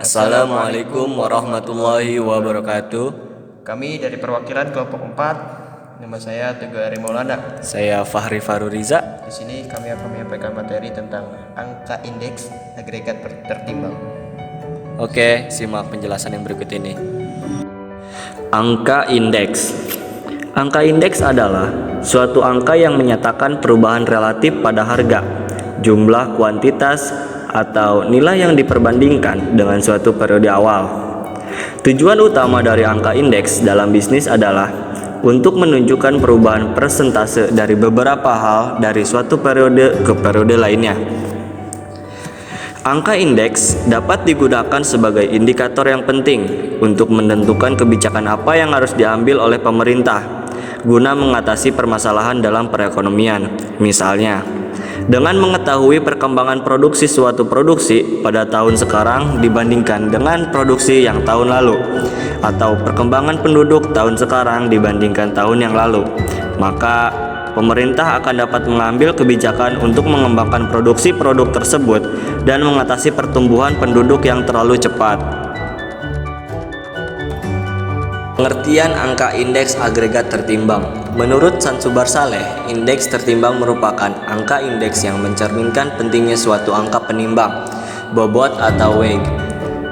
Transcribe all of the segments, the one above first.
Assalamualaikum warahmatullahi wabarakatuh. Kami dari perwakilan kelompok 4. Nama saya Teguh Ari Maulana. Saya Fahri Faruriza. Di sini kami akan menyampaikan materi tentang angka indeks agregat tertimbang. Oke, simak penjelasan yang berikut ini. Angka indeks. Angka indeks adalah suatu angka yang menyatakan perubahan relatif pada harga, jumlah, kuantitas, atau nilai yang diperbandingkan dengan suatu periode awal. Tujuan utama dari angka indeks dalam bisnis adalah untuk menunjukkan perubahan persentase dari beberapa hal dari suatu periode ke periode lainnya. Angka indeks dapat digunakan sebagai indikator yang penting untuk menentukan kebijakan apa yang harus diambil oleh pemerintah guna mengatasi permasalahan dalam perekonomian. Misalnya, dengan mengetahui perkembangan produksi suatu produksi pada tahun sekarang dibandingkan dengan produksi yang tahun lalu, atau perkembangan penduduk tahun sekarang dibandingkan tahun yang lalu, maka pemerintah akan dapat mengambil kebijakan untuk mengembangkan produksi produk tersebut dan mengatasi pertumbuhan penduduk yang terlalu cepat. Pengertian angka indeks agregat tertimbang. Menurut Sansubar Saleh, indeks tertimbang merupakan angka indeks yang mencerminkan pentingnya suatu angka penimbang, bobot atau weight,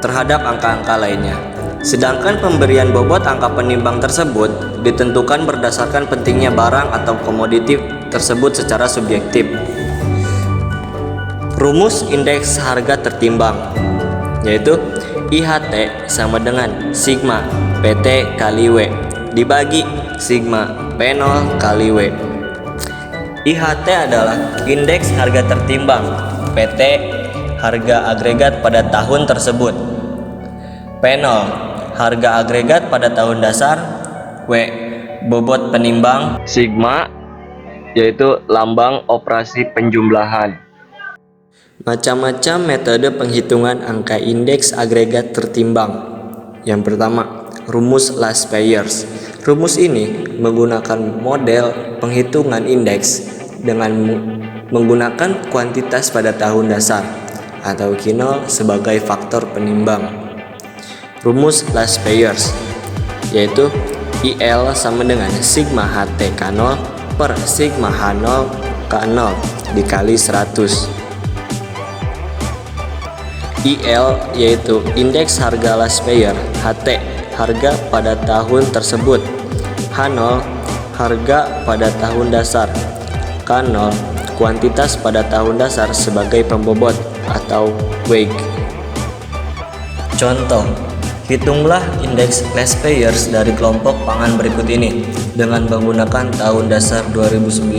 terhadap angka-angka lainnya. Sedangkan pemberian bobot angka penimbang tersebut ditentukan berdasarkan pentingnya barang atau komoditi tersebut secara subjektif. Rumus indeks harga tertimbang yaitu IHT sama dengan sigma PT kali W dibagi sigma P0 kali W. IHT adalah indeks harga tertimbang PT harga agregat pada tahun tersebut. P0 harga agregat pada tahun dasar. W bobot penimbang. Sigma yaitu lambang operasi penjumlahan. Macam-macam metode penghitungan angka indeks agregat tertimbang. Yang pertama, rumus last payers. Rumus ini menggunakan model penghitungan indeks dengan menggunakan kuantitas pada tahun dasar atau Q0 sebagai faktor penimbang. Rumus last payers yaitu IL sama dengan sigma HT K0 per sigma H0 K0 dikali 100. IL yaitu indeks harga last payer, HT harga pada tahun tersebut, H0 harga pada tahun dasar, K0 kuantitas pada tahun dasar sebagai pembobot atau weight. Contoh, hitunglah indeks last payers dari kelompok pangan berikut ini dengan menggunakan tahun dasar 2009.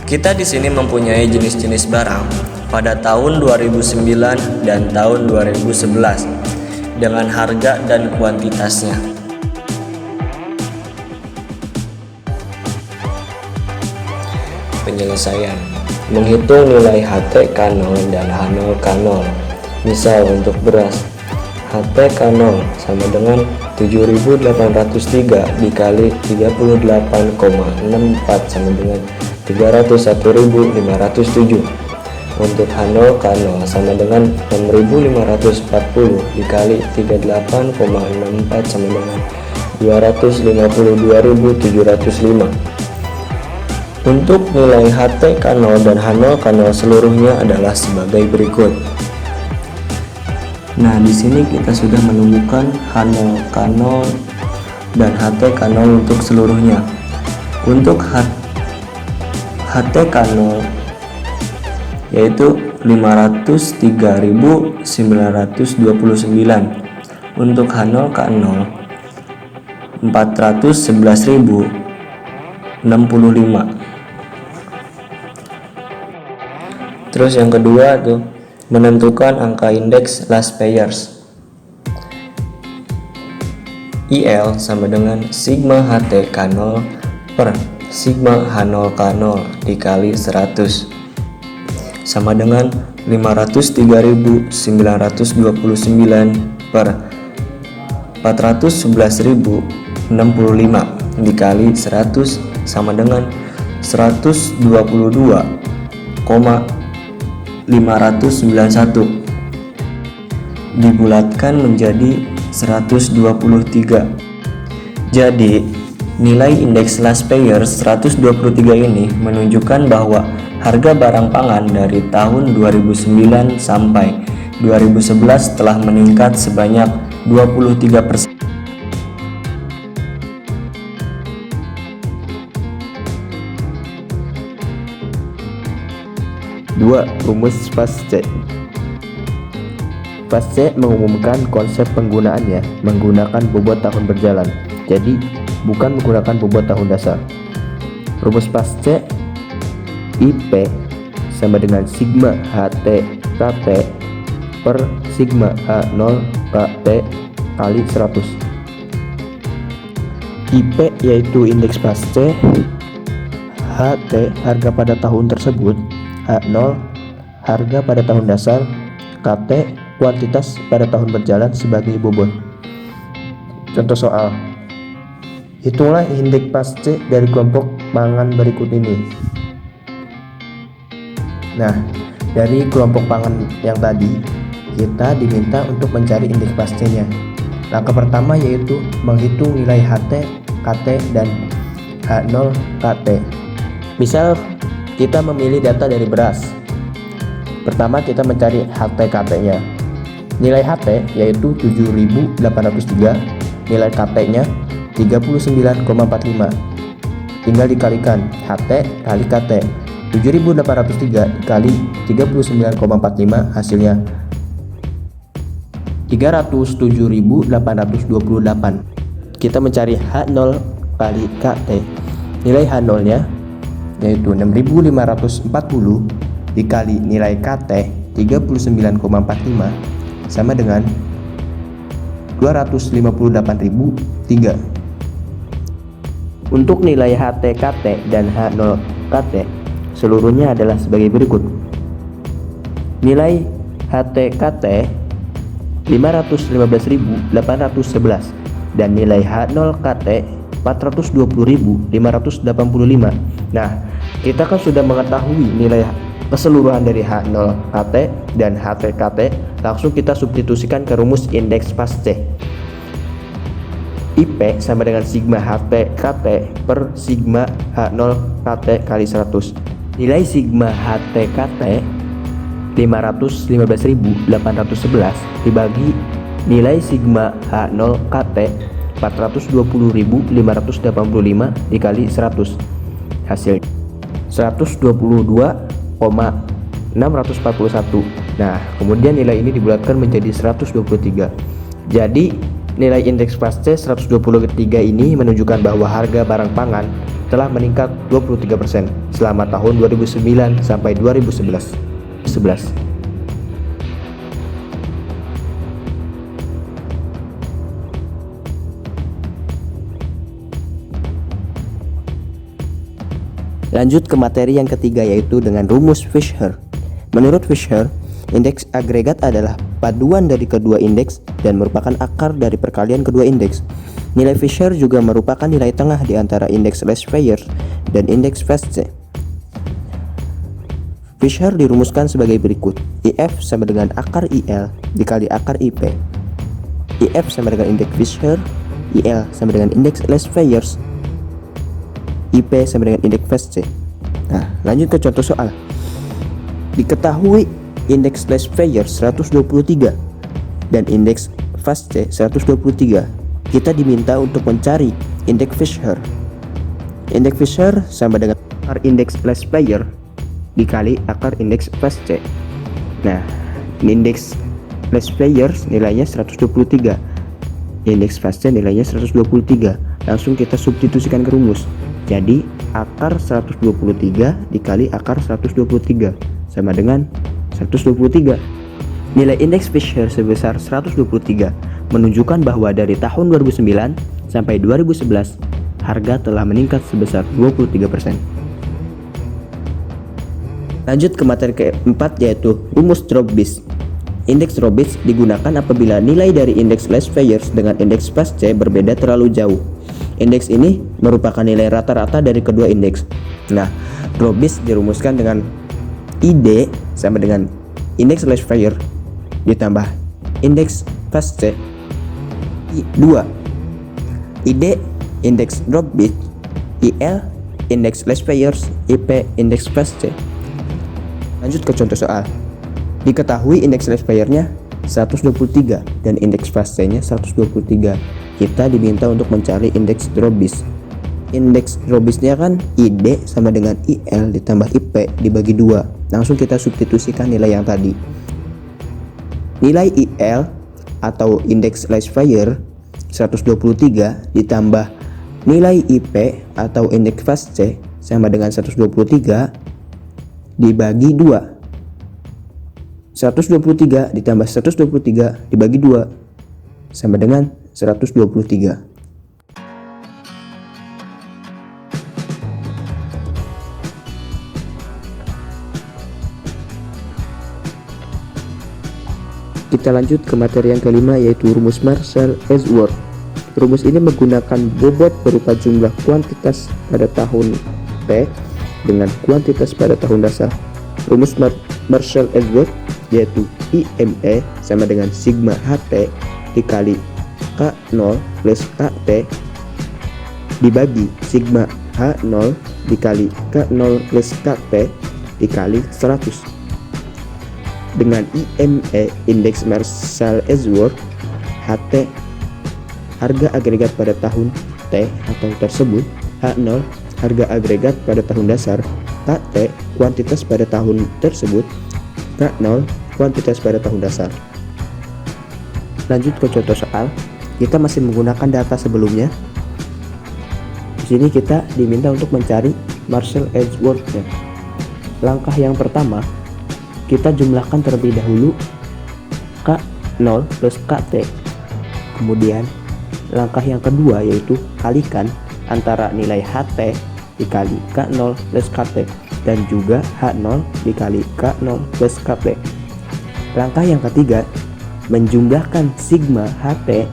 Kita di sini mempunyai jenis-jenis barang pada tahun 2009 dan tahun 2011 dengan harga dan kuantitasnya. Penyelesaian menghitung nilai HT K0 dan H0 K0. Misal untuk beras, HT K0 sama dengan 7.803 dikali 38,64 sama dengan 301.507. Untuk H0 K0 sama dengan 6.540 dikali 38,64 sama dengan 252.705. Untuk nilai HT K0 dan H0 K0 seluruhnya adalah sebagai berikut. Nah, di sini kita sudah menemukan H0 K0 dan HT K0 untuk seluruhnya. Untuk HT K0 yaitu 503.929. Untuk H0 K0 411.065. Terus yang kedua tuh menentukan angka indeks last payers. IL sama dengan sigma HT K0 per sigma H0 K0 dikali 100 sama dengan 503.929 per 411.065 dikali 100 sama dengan 122,591. dibulatkan menjadi 123. Jadi, nilai indeks last payer 123 ini menunjukkan bahwa harga barang pangan dari tahun 2009 sampai 2011 telah meningkat sebanyak 23%. Dua, rumus FAST-C. FAST-C mengumumkan konsep penggunaannya menggunakan bobot tahun berjalan, jadi bukan menggunakan bobot tahun dasar. Rumus FAST-C IP sama dengan sigma HT KT per sigma H0 KT kali 100. IP yaitu indeks FAST-C, HT harga pada tahun tersebut, H0 harga pada tahun dasar, KT kuantitas pada tahun berjalan sebagai bobot. Contoh soal, hitunglah indeks FAST-C dari kelompok pangan berikut ini. Nah, dari kelompok pangan yang tadi, kita diminta untuk mencari indeks FAST-C-nya. Langkah pertama yaitu menghitung nilai HT, KT, dan H0 KT. Misal kita memilih data dari beras. Pertama kita mencari HT KT-nya. Nilai HT yaitu 7.803, nilai KT-nya 39,45. Tinggal dikalikan HT kali KT. 7.803 dikali 39,45 hasilnya 307.828. Kita mencari H0 kali KT. Nilai H0-nya yaitu 6.540 dikali nilai KT 39,45 sama dengan 258.003. Untuk nilai HT KT dan H0 KT seluruhnya adalah sebagai berikut. Nilai HT KT 515.811 dan nilai H0 KT 420.585. Nah, kita kan sudah mengetahui nilai keseluruhan dari H0 KT dan HT KT, langsung kita substitusikan ke rumus indeks FAST-C. IP sama dengan sigma HT KT per sigma H0 KT kali 100. Nilai sigma HT KT 515.811 dibagi nilai sigma H0 KT 420.585 dikali 100, hasil 122,641. Nah, kemudian nilai ini dibulatkan menjadi 123. Jadi nilai indeks FAST-C 123 ini menunjukkan bahwa harga barang pangan telah meningkat 23% selama tahun 2009 sampai 2011. Lanjut ke materi yang ketiga yaitu dengan rumus Fisher. Menurut Fisher, indeks agregat adalah paduan dari kedua indeks dan merupakan akar dari perkalian kedua indeks. Nilai Fisher juga merupakan nilai tengah di antara indeks last payer dan indeks FAST-C. Fisher dirumuskan sebagai berikut. IF sama dengan akar IL dikali akar IP. IF sama dengan indeks Fisher, IL sama dengan indeks last payers, IP sama dengan indeks FAST-C. Nah, lanjut ke contoh soal. Diketahui indeks last payer 123 dan indeks FAST-C 123. Kita diminta untuk mencari indeks Fisher. Indeks Fisher sama dengan akar indeks last payer dikali akar indeks FAST-C. Nah, indeks last payer nilainya 123. Indeks FAST-C nilainya 123. Langsung kita substitusikan ke rumus. Jadi akar 123 dikali akar 123 sama dengan 123. Nilai indeks Fisher sebesar 123 menunjukkan bahwa dari tahun 2009 sampai 2011 harga telah meningkat sebesar 23%. Lanjut ke materi keempat yaitu rumus Drobis. Indeks Drobis digunakan apabila nilai dari indeks last payers dengan indeks FAST-C berbeda terlalu jauh. Indeks ini merupakan nilai rata-rata dari kedua indeks. Nah, Drobis dirumuskan dengan ID sama dengan indeks last payer ditambah indeks fast C. 2. ID indeks drop bit. IL indeks last players. IP indeks fast C. Lanjut ke contoh soal. Diketahui indeks last player-nya 123 dan indeks fast C-nya 123. Kita diminta untuk mencari indeks drop bit. Indeks drop bit-nya kan ID sama dengan IL ditambah IP dibagi 2. Langsung kita substitusikan nilai yang tadi. Nilai IL atau indeks last player 123 ditambah nilai IP atau indeks fast C sama dengan 123 dibagi 2. 123 ditambah 123 dibagi 2 sama dengan 123. Kita lanjut ke materi yang kelima, yaitu rumus Marshall-Edgeworth. Rumus ini menggunakan bobot berupa jumlah kuantitas pada tahun T dengan kuantitas pada tahun dasar. Rumus Marshall-Edgeworth yaitu IME sama dengan sigma HT dikali K0 plus KT dibagi sigma H0 dikali K0 plus KT dikali 100. Dengan IME indeks Marshall-Edgeworth, HT harga agregat pada tahun T atau tersebut, H0 harga agregat pada tahun dasar, KT kuantitas pada tahun tersebut, K0 kuantitas pada tahun dasar. Lanjut ke contoh soal. Kita masih menggunakan data sebelumnya. Di sini kita diminta untuk mencari Marshall-Edgeworth-nya. Langkah yang pertama, kita jumlahkan terlebih dahulu K0 plus KT. Kemudian langkah yang kedua yaitu kalikan antara nilai HT dikali K0 plus KT dan juga H0 dikali K0 plus KT. Langkah yang ketiga, menjumlahkan sigma HT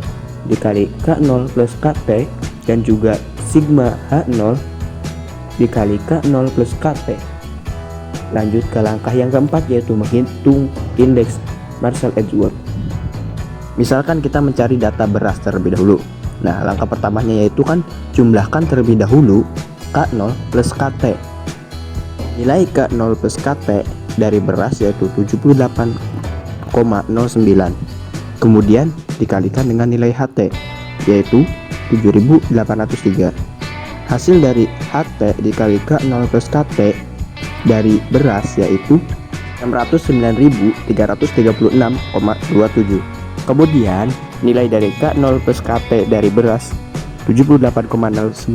dikali K0 plus KT dan juga sigma H0 dikali K0 plus KT. Lanjut ke langkah yang keempat, yaitu menghitung indeks Marshall-Edgeworth. Misalkan kita mencari data beras terlebih dahulu. Nah, langkah pertamanya yaitu kan jumlahkan terlebih dahulu K0 plus KT. Nilai K0 plus KT dari beras yaitu 78,09. Kemudian dikalikan dengan nilai HT yaitu 7.803. Hasil dari HT dikali K0 plus KT dari beras yaitu 609.336,27. Kemudian nilai dari K0 plus KT dari beras 78,09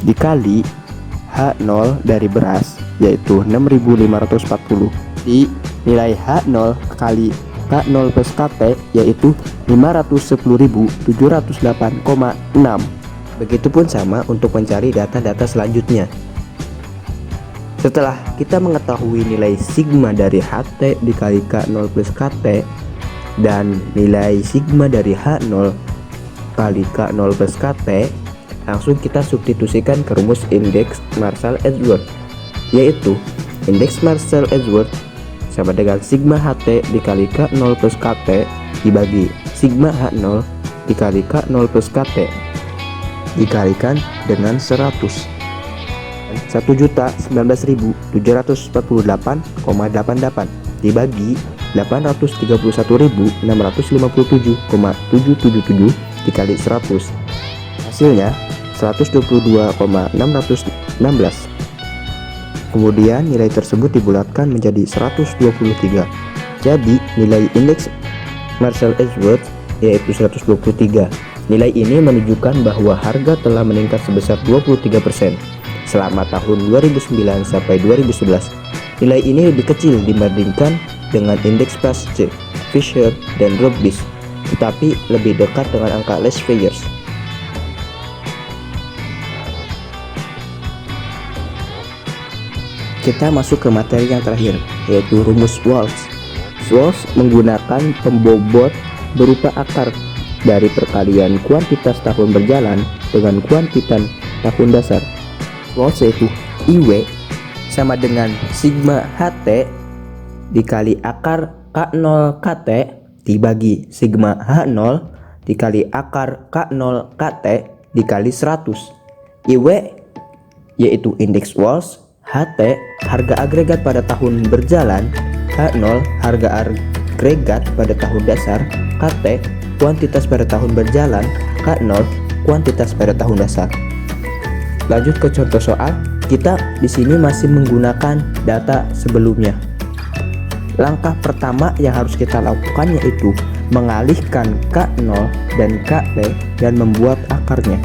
dikali H0 dari beras yaitu 6.540. Di nilai H0 kali K0 plus KT yaitu 510.708,6. Begitupun sama untuk mencari data-data selanjutnya. Setelah kita mengetahui nilai sigma dari HT dikali K0 plus KT dan nilai sigma dari H0 kali K0 plus KT, langsung kita substitusikan ke rumus indeks Marshall-Edgeworth, yaitu indeks Marshall-Edgeworth sama dengan sigma HT dikali K0 plus KT dibagi sigma H0 dikali K0 plus KT dikalikan dengan 100. 1.019.748,88 dibagi 831.657,777 dikali 100. Hasilnya 122,616. Kemudian nilai tersebut dibulatkan menjadi 123. Jadi nilai indeks Marshall-Edgeworth yaitu 123. Nilai ini menunjukkan bahwa harga telah meningkat sebesar 23% selama tahun 2009 sampai 2011. Nilai ini lebih kecil dibandingkan dengan indeks fast C, Fisher, dan Robbins, tetapi lebih dekat dengan angka last players. Kita masuk ke materi yang terakhir, yaitu rumus Walsh. Walsh menggunakan pembobot berupa akar dari perkalian kuantitas tahun berjalan dengan kuantitas tahun dasar. Walsh yaitu IW sama dengan sigma HT dikali akar K0 KT dibagi sigma H0 dikali akar K0 KT dikali 100. IW yaitu indeks Walsh, HT harga agregat pada tahun berjalan, H0 harga agregat pada tahun dasar, KT kuantitas pada tahun berjalan, K0 kuantitas pada tahun dasar. Lanjut ke contoh soal. Kita di sini masih menggunakan data sebelumnya. Langkah pertama yang harus kita lakukan yaitu mengalihkan K0 dan KT dan membuat akarnya.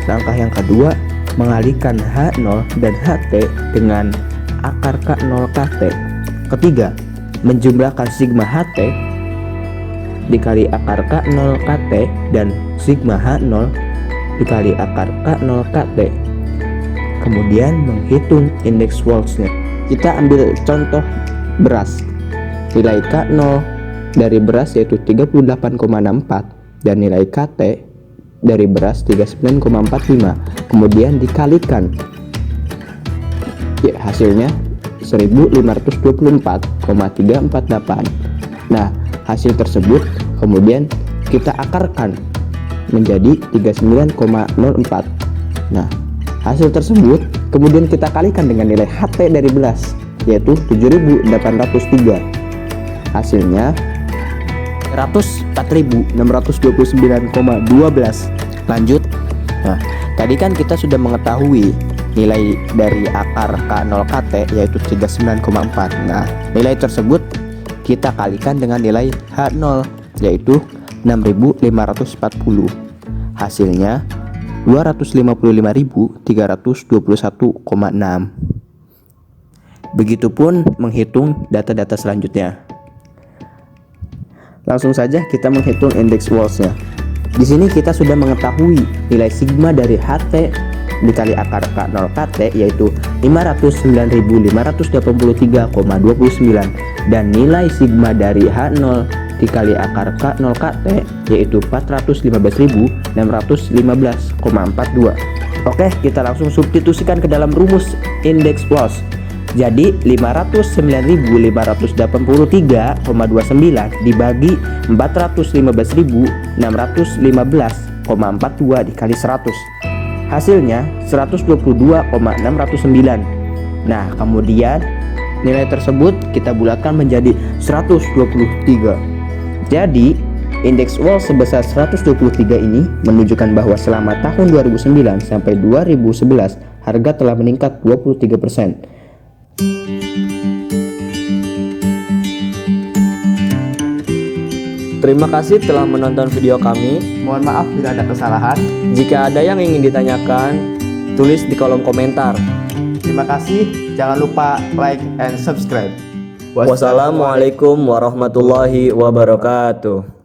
Langkah yang kedua, mengalihkan H0 dan HT dengan akar K0 KT. Ketiga, menjumlahkan sigma HT dikali akar K0 KT dan sigma H0 dikali akar K0 KT. Kemudian menghitung indeks Walsh-nya. Kita ambil contoh beras. Nilai K0 dari beras yaitu 38,64 dan nilai KT dari beras 39,45. Kemudian dikalikan. Ya, hasilnya 1524,348. Nah, hasil tersebut kemudian kita akarkan menjadi 39,04. Nah, hasil tersebut kemudian kita kalikan dengan nilai HT dari beras yaitu 7.803. Hasilnya 104.629,12. Lanjut. Nah, tadi kan kita sudah mengetahui nilai dari akar K0 KT yaitu 39,4. Nah, nilai tersebut kita kalikan dengan nilai H0 yaitu 6.540. Hasilnya 255.321,6. Begitupun menghitung data-data selanjutnya. Langsung saja kita menghitung indeks Walsh-nya. Di sini kita sudah mengetahui nilai sigma dari HT dikali akar K0 KT yaitu 509.583,29 dan nilai sigma dari H0 dikali akar K0 KT yaitu 415.615,42. Oke, kita langsung substitusikan ke dalam rumus indeks Walsh. Jadi 509.583,29 dibagi 415.615,42 dikali 100. Hasilnya 122,609. Nah, kemudian nilai tersebut kita bulatkan menjadi 123. Jadi indeks Walsh sebesar 123 ini menunjukkan bahwa selama tahun 2009 sampai 2011 harga telah meningkat 23%. Terima kasih telah menonton video kami. Mohon maaf bila ada kesalahan. Jika ada yang ingin ditanyakan, tulis di kolom komentar. Terima kasih. Jangan lupa like and subscribe. Wassalamualaikum warahmatullahi wabarakatuh.